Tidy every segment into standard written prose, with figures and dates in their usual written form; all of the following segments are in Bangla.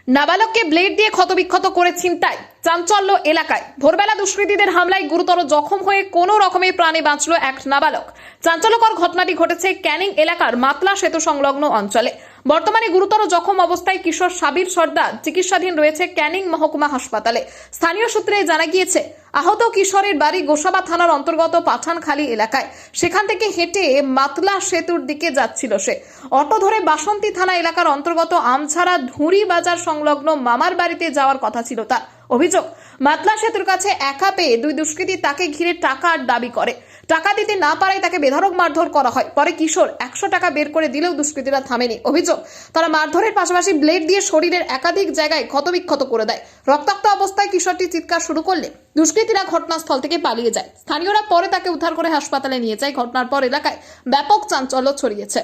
নাবালককে ব্লেড দিয়ে ক্ষতবিক্ষত করে ছিনতাই, চাঞ্চল্য এলাকায়। ভোরবেলা দুষ্কৃতীদের হামলায় গুরুতর জখম হয়ে কোনো রকমে প্রাণে বাঁচল এক নাবালক। চাঞ্চল্যকর ঘটনাটি ঘটেছে ক্যানিং এলাকার মাতলা সেতু সংলগ্ন অঞ্চলে। বর্তমানে গুরুতর জখম অবস্থায় কিশোর সাবির সর্দার চিকিৎসাধীন রয়েছে ক্যানিং মহকুমা হাসপাতালে। স্থানীয় সূত্রে জানা গিয়েছে, আহত কিশোরের বাড়ি গোসাবা থানার অন্তর্গত পাঠানখালী এলাকায়। সেখান থেকে হেঁটে মাতলা সেতুর দিকে যাচ্ছিল সে। অটো ধরে বাসন্তী থানা এলাকার অন্তর্গত আমছাড়া ঢুঁড়ি বাজার সংলগ্ন মামার বাড়িতে যাওয়ার কথা ছিল তার। অভিযোগ, মাতলা সেতুর কাছে একা পেয়ে দুই দুষ্কৃতী তাকে ঘিরে টাকার দাবি করে। টাকা দিতে না পারায় তাকে বেধড়ক মারধর করা হয়। পরে কিশোর 100 টাকা বের করে দিলেও দুষ্কৃতীরা থামেনি। অভিযোগ, তারা মারধরের পাশাপাশি ব্লেড দিয়ে শরীরের একাধিক জায়গায় ক্ষতবিক্ষত করে দেয়। রক্তাক্ত অবস্থায় কিশোরটি চিৎকার শুরু করলে দুষ্কৃতীরা ঘটনাস্থল থেকে পালিয়ে যায়। স্থানীয়রা পরে তাকে উদ্ধার করে হাসপাতালে নিয়ে যায়। ঘটনার পর এলাকায় ব্যাপক চাঞ্চল্য ছড়িয়েছে।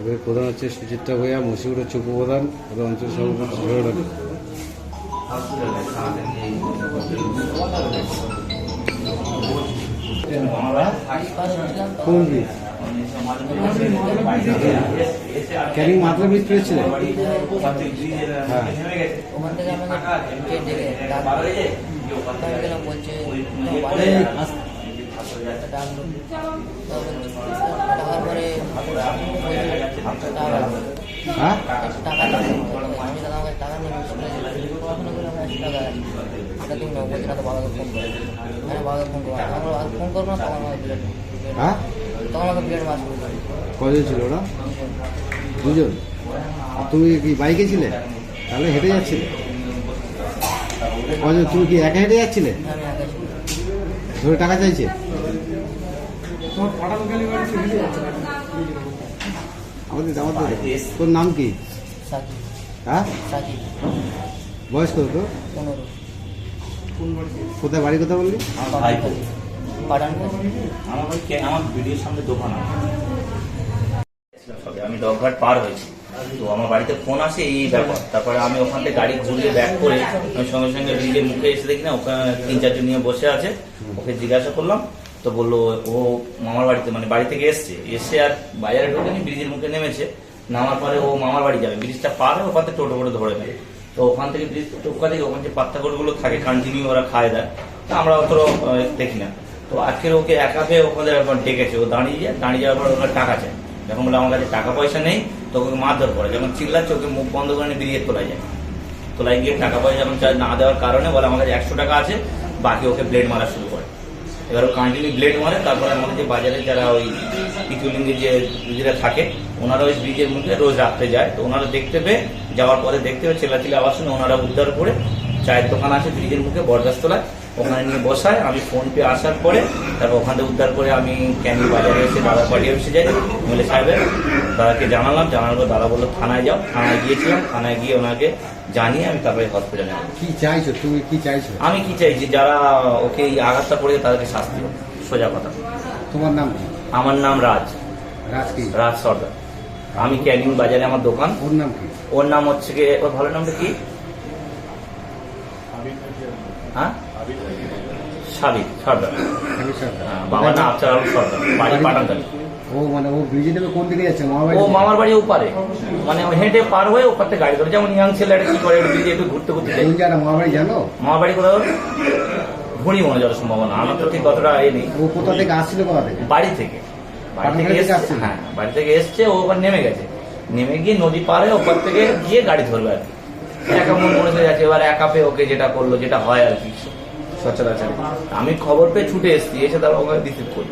ওদের প্রধান হচ্ছে সুচিত্রা ভূঁইয়া, মসিউর হচ্ছে উপপ্রধান, ওদের অঞ্চল সভাপতি ঝড়াডালি। কোন ব্রিজ? ক্যানিং মাতলা ব্রিজ পেয়েছিলেন? হ্যাঁ। ওখান থেকে আমাকে বলছে টাকার পরে হ্যাঁ, টাকা আমি দাদা আমাকে টাকা নিয়ে পড়াশোনা করে আমার 100 টাকা এটা তুমি বলছি না তো বাবাকে ফোন করে, হ্যাঁ বাবাকে ফোন করবো, আমার ফোন করবো না তখন আমাকে ব্লেড, হ্যাঁ, তখন আমাকে ব্লেড মার শুরু করে। কজন ছিল ওরা? দুজন। তুমি কি বাইকে ছিলে? তাহলে হেঁটে যাচ্ছিলে? কজন? তুমি কি একা হেঁটে যাচ্ছিলে? আমি একা ছিল। ধরে টাকা চাইছে? আমাদের তোর নাম কি? সাকি, হ্যাঁ, সাকি, বয়স কত তো? 15। কোথায় বাড়ি, কথা বললি? পাঠানখালী। আমার ভিডিওর সামনে দোকান আছে, আমি ডগঘাট পার হয়েছি, তো আমার বাড়িতে ফোন আসে এই ব্যাপার। তারপরে আমি ওখান থেকে গাড়ি ঘুরিয়ে ব্যাক করে আমি সঙ্গে সঙ্গে ব্রিজের মুখে এসে দেখি না ওখানে 3-4 নিয়ে বসে আছে। ওকে জিজ্ঞাসা করলাম, তো বললো ও মামার বাড়িতে, মানে বাড়ি থেকে এসে আর বাজারে ঢোকেনি, ব্রিজের মুখে নেমেছে। নামার পরে ও মামার বাড়ি যাবে, ব্রিজটা পার হয়ে ওখান থেকে টোটো করে ধরে নেবে। তো ওখান থেকে ব্রিজ টোকা থেকে ওখানে যে পাত্তাগড়গুলো থাকে কন্টিনিউ ওরা খায় দেয়, তো আমরা অত দেখি না। তো আজকের ওকে একা পেয়ে ওখানে ডেকেছে, ও দাঁড়িয়ে যাওয়ার পর ওখানে টাকা চায়। যখন বলে আমার কাছে টাকা পয়সা নেই, তো ওকে মারধর করে। যখন চিল্লাচ্ছে ওকে মুখ বন্ধ করে বেরিয়ে তোলা যায়। তোলায় গিয়ে টাকা পয়সা যখন না দেওয়ার কারণে বলে আমার কাছে 100 টাকা আছে, বাকি ওকে ব্লেড মারা শুরু করে। এবার ও কন্টিনিউ ব্লেড মারে। তারপরে আমাদের যে বাজারে যারা ওই পিতুলিঙ্গে যে দিদিরা থাকে, ওনারা ওই ব্রিজের মুখে রোজ রাত্রে যায়। তো ওনারা দেখতে পেয়ে যাওয়ার পরে দেখতে পেয়ে চেল্লাচিল্লি আওয়াজ শুনে ওনারা উদ্ধার করে, চায়ের দোকান আছে ব্রিজের মুখে বরগাছতলায়, ওখানে নিয়ে বসায়। আমি ফোন পেয়ে আসার পরে তারপর ওখান থেকে উদ্ধার করে আমি ক্যানিং বাজারে এসে দাদার বাড়ি অফিসে যাই, এমএলএ সাহেবের। দাদাকে জানানোর পর দাদা বললো থানায় যাও। থানায় গিয়েছিলাম, থানায় গিয়ে ওনাকে জানিয়ে আমি তারপরে হসপিটালে নেব। কি চাইছো তুমি? কি চাইছো? আমি কি চাইছি, যারা ওকে এই আঘাতটা করেছে তাদেরকে শাস্তি হোক, সোজা কথা। তোমার নাম কি? আমার নাম রাজ কি? রাজ সর্দার। আমি ক্যানিং বাজারে আমার দোকান। ওর নাম কি? ওর নাম হচ্ছে কি, ওর ভালো নামটা কি? হ্যাঁ, সাবির সর্দার। বাবার নাম আফসার আলম সর্দার, বাড়ি পাঠানখালী। ও মানে ও ব্রিজে নেমে কোন দিকে যাচ্ছে? ও মামার বাড়ি ওপারে, মানে হেঁটে পার হয়ে ওপার থেকে গাড়ি ধরে। যেমন ইয়াং ছেলে কি করে, ব্রিজে একটু ঘুরতে ঘুরতে যায়। মামার বাড়ি জানো? মামার বাড়ি কোথাও ঘুরি মনে যাওয়ার সম্ভাবনা, আমার তো ঠিক কতটা নেই। ও কোথা থেকে আসছিল? কোথা থেকে? বাড়ি থেকে এসছে। হ্যাঁ, বাড়ি থেকে এসছে, ও ওখানে নেমে গেছে। নেমে গিয়ে নদী পারে ওপার থেকে গিয়ে গাড়ি ধরবে আর কি। একা মন মনে হয়ে যাচ্ছে। এবার একা পেয়ে ওকে যেটা করলো, যেটা হয় আর কি সচরাচর, আমি খবর পেয়ে ছুটে এসছি, এসে তারপর ওখানে রিসিভ করি।